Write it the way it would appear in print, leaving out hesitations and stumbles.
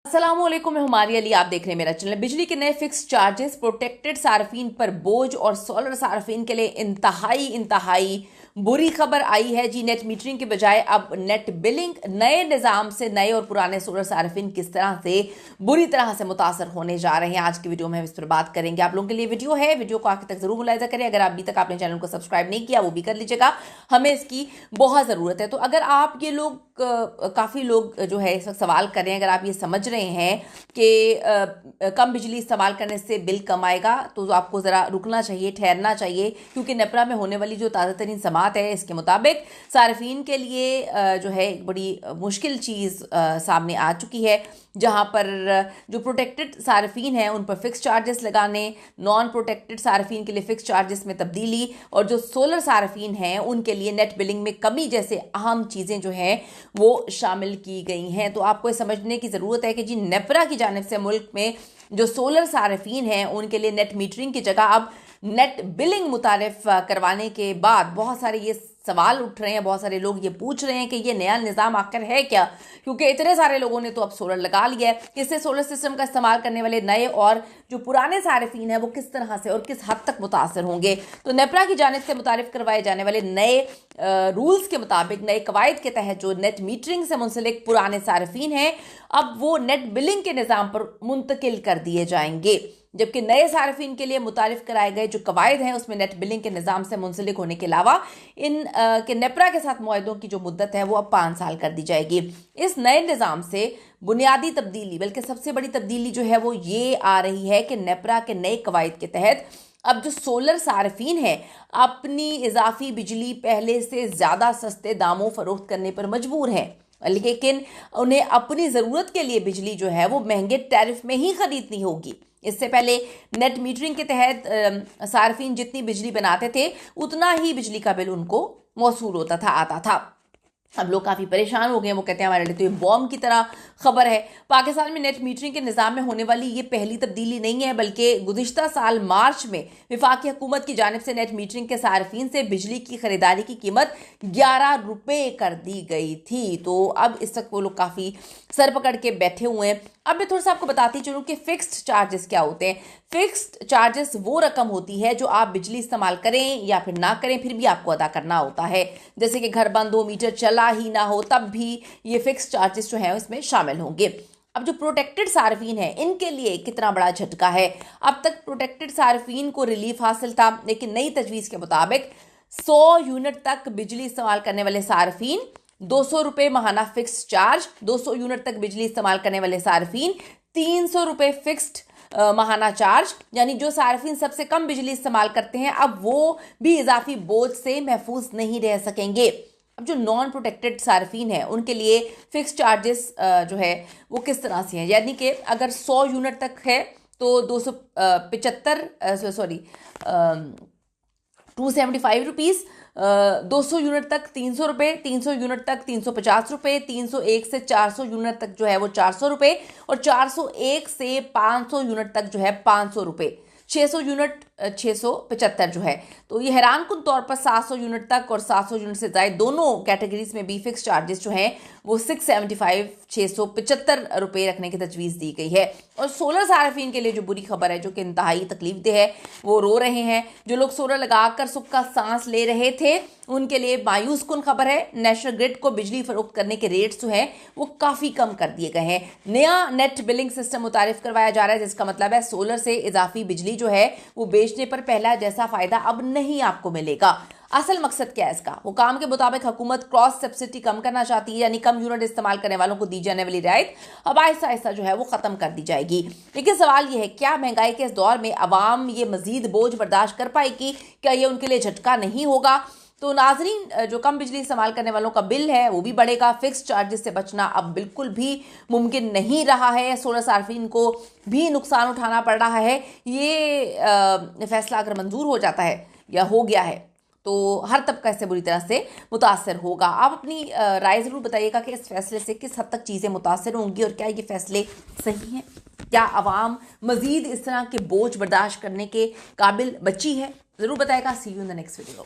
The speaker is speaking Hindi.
अस्सलामुअलैकुम, मैं हुमारी अली। आप देख रहे हैं मेरा चैनल। बिजली के नए फिक्स चार्जेस प्रोटेक्टेड सार्फिन पर बोझ और सोलर सार्फिन के लिए इंतहाई बुरी खबर आई है जी। नेट मीटरिंग के बजाय अब नेट बिलिंग। नए निज़ाम से नए और पुराने सोलर सार्फिन किस तरह से बुरी तरह से मुतासर होने जा रहे हैं, आज की वीडियो में हम इस पर बात करेंगे। आप लोगों के लिए वीडियो है, वीडियो को आखिर तक जरूर मुलाहिजा करें। अगर अभी तक आपने चैनल को सब्सक्राइब नहीं किया वो भी कर लीजिएगा, हमें इसकी बहुत ज़रूरत है। तो अगर आप ये लोग काफ़ी लोग जो है इस वक्त सवाल कर रहे हैं, अगर आप ये समझ रहे हैं कि कम बिजली इस्तेमाल करने से बिल कम आएगा, तो आपको ज़रा रुकना चाहिए, ठहरना चाहिए, क्योंकि नेपरा में होने वाली जो ताज़ा तरीन समात है इसके मुताबिक सार्फिन के लिए जो है एक बड़ी मुश्किल चीज़ सामने आ चुकी है, जहां पर जो प्रोटेक्टेड सार्फिन हैं उन पर फिक्स चार्जेस लगाने, नॉन प्रोटेक्टेड सार्फिन के लिए फिक्स चार्जेस में तब्दीली और जो सोलर सार्फिन हैं उनके लिए नेट बिलिंग में कमी जैसे अहम चीज़ें जो हैं वो शामिल की गई हैं। तो आपको ये समझने की ज़रूरत है कि जी नेपरा की जानिब से मुल्क में जो सोलर सार्फिन हैं उनके लिए नेट मीटरिंग की जगह अब नेट बिलिंग मुतारिफ करवाने के बाद बहुत सारे ये सवाल उठ रहे हैं, बहुत सारे लोग ये पूछ रहे हैं कि ये नया निज़ाम आखिर है क्या, क्योंकि इतने सारे लोगों ने तो अब सोलर लगा लिया है। इससे सोलर सिस्टम का इस्तेमाल करने वाले नए और जो पुराने सार्फिन हैं वो किस तरह से और किस हद तक मुतासर होंगे। तो नेपरा की जानिब से मुतारिफ करवाए जाने वाले नए रूल्स के मुताबिक, नए कवायद के तहत जो नेट मीटरिंग से मुंसलिक पुराने सार्फिन हैं अब वो नेट बिलिंग के निज़ाम पर मुंतकिल कर दिए जाएंगे, जबकि नए सार्फिन के लिए मुतारिफ कराए गए जो कवायद हैं उसमें नेट बिलिंग के निज़ाम से मुंसलिक होने के अलावा इन के नेपरा के साथ मुआहदों की जो मुद्दत है वो अब 5 साल कर दी जाएगी। इस नए निज़ाम से बुनियादी तब्दीली, बल्कि सबसे बड़ी तब्दीली जो है वो ये आ रही है कि नेपरा के नए कवायद के तहत अब जो सोलर सार्फिन है अपनी इजाफी बिजली पहले से ज़्यादा सस्ते दामों फरोख्त करने पर मजबूर हैं, लेकिन उन्हें अपनी ज़रूरत के लिए बिजली जो है वो महंगे टैरिफ में ही खरीदनी होगी। इससे पहले नेट मीटरिंग के तहत सार्फिन जितनी बिजली बनाते थे उतना ही बिजली का बिल उनको मौसूल होता था, आता था। अब लोग काफ़ी परेशान हो गए हैं, वो कहते हैं हमारे लिए तो ये बॉम्ब की तरह खबर है। पाकिस्तान में नेट मीटरिंग के निज़ाम में होने वाली ये पहली तब्दीली नहीं है, बल्कि गुज़िश्ता साल मार्च में वफाकी हुकूमत की जानिब से नेट मीटरिंग के सार्फिन से बिजली की खरीदारी की कीमत 11 रुपये कर दी गई थी। तो अब इस वक्त वो लोग काफ़ी सर पकड़ के बैठे हुए हैं। अब मैं थोड़ा सा आपको बताती चलूँ कि फिक्स्ड चार्जेस क्या होते हैं। फिक्स्ड चार्जेस वो रकम होती है जो आप बिजली इस्तेमाल करें या फिर ना करें फिर भी आपको अदा करना होता है, जैसे कि घर बंद हो, मीटर चला ही ना हो, तब भी ये फिक्स्ड चार्जेस जो है इसमें शामिल होंगे। अब जो प्रोटेक्टेड सार्फिन है इनके लिए कितना बड़ा झटका है। अब तक प्रोटेक्टेड सार्फिन को रिलीफ हासिल था, लेकिन नई तजवीज़ के मुताबिक 100 यूनिट तक बिजली इस्तेमाल करने वाले सार्फिन 200 रुपये माहाना फिक्स चार्ज, 200 यूनिट तक बिजली इस्तेमाल करने वाले सार्फिन 300 रुपये फिक्स्ड माहाना चार्ज। यानी जो सार्फिन सबसे कम बिजली इस्तेमाल करते हैं अब वो भी इजाफी बोझ से महफूज नहीं रह सकेंगे। अब जो नॉन प्रोटेक्टेड सार्फिन है उनके लिए फिक्स चार्जेस जो है वो किस तरह से हैं, यानी कि अगर 100 यूनिट तक है तो 275 रुपीज़, 200 यूनिट तक 300 रुपये, 300 यूनिट तक 350 रुपये, 301 से 400 यूनिट तक जो है वो 400 रुपये और 401 से 500 यूनिट तक जो है 500 रुपये, 600 यूनिट 675 जो है। तो ये हैरान कुन तौर पर 700 यूनिट तक और 700 यूनिट से ज़ायद दोनों कैटेगरीज में भी फिक्स चार्जेस जो हैं वो 675 रुपये रखने की तजवीज़ दी गई है। और सोलर सार्फिन के लिए जो बुरी खबर है, जो कि इंतहाई तकलीफदेह है, वो रो रहे हैं। जो लोग सोलर लगाकर सुख का सांस ले रहे थे उनके लिए मायूस कुन खबर है। नेशनल ग्रिड को बिजली फरोख्त करने के रेट्स जो हैं वो काफ़ी कम कर दिए गए हैं। नया नेट बिलिंग सिस्टम मुतारिफ करवाया जा रहा है, जिसका मतलब है सोलर से इजाफी बिजली जो है वो बेचने पर पहला जैसा फ़ायदा अब नहीं आपको मिलेगा। असल मकसद क्या है इसका? हुकाम के मुताबिक हुकूमत क्रॉस सब्सिडी कम करना चाहती है, यानी कम यूनिट इस्तेमाल करने वालों को दी जाने वाली रियायत अब आहिस्ता आहिस्ता जो है वो ख़त्म कर दी जाएगी। लेकिन सवाल ये है, क्या महंगाई के इस दौर में अवाम ये मजीद बोझ बर्दाश्त कर पाएगी? क्या ये उनके लिए झटका नहीं होगा? तो नाजरीन, जो कम बिजली इस्तेमाल करने वालों का बिल है वो भी बढ़ेगा। फिक्स चार्जेस से बचना अब बिल्कुल भी मुमकिन नहीं रहा है। सोलर सार्फिन को भी नुकसान उठाना पड़ रहा है। ये फैसला अगर मंजूर हो जाता है या हो गया है तो हर तबका इससे बुरी तरह से मुतासर होगा। आप अपनी राय ज़रूर बताइएगा कि इस फैसले से किस हद तक चीज़ें मुतासर होंगी और क्या ये फैसले सही हैं? क्या आवाम मज़ीद इस तरह के बोझ बर्दाश्त करने के काबिल बची है? ज़रूर बताएगा। See you in the next video.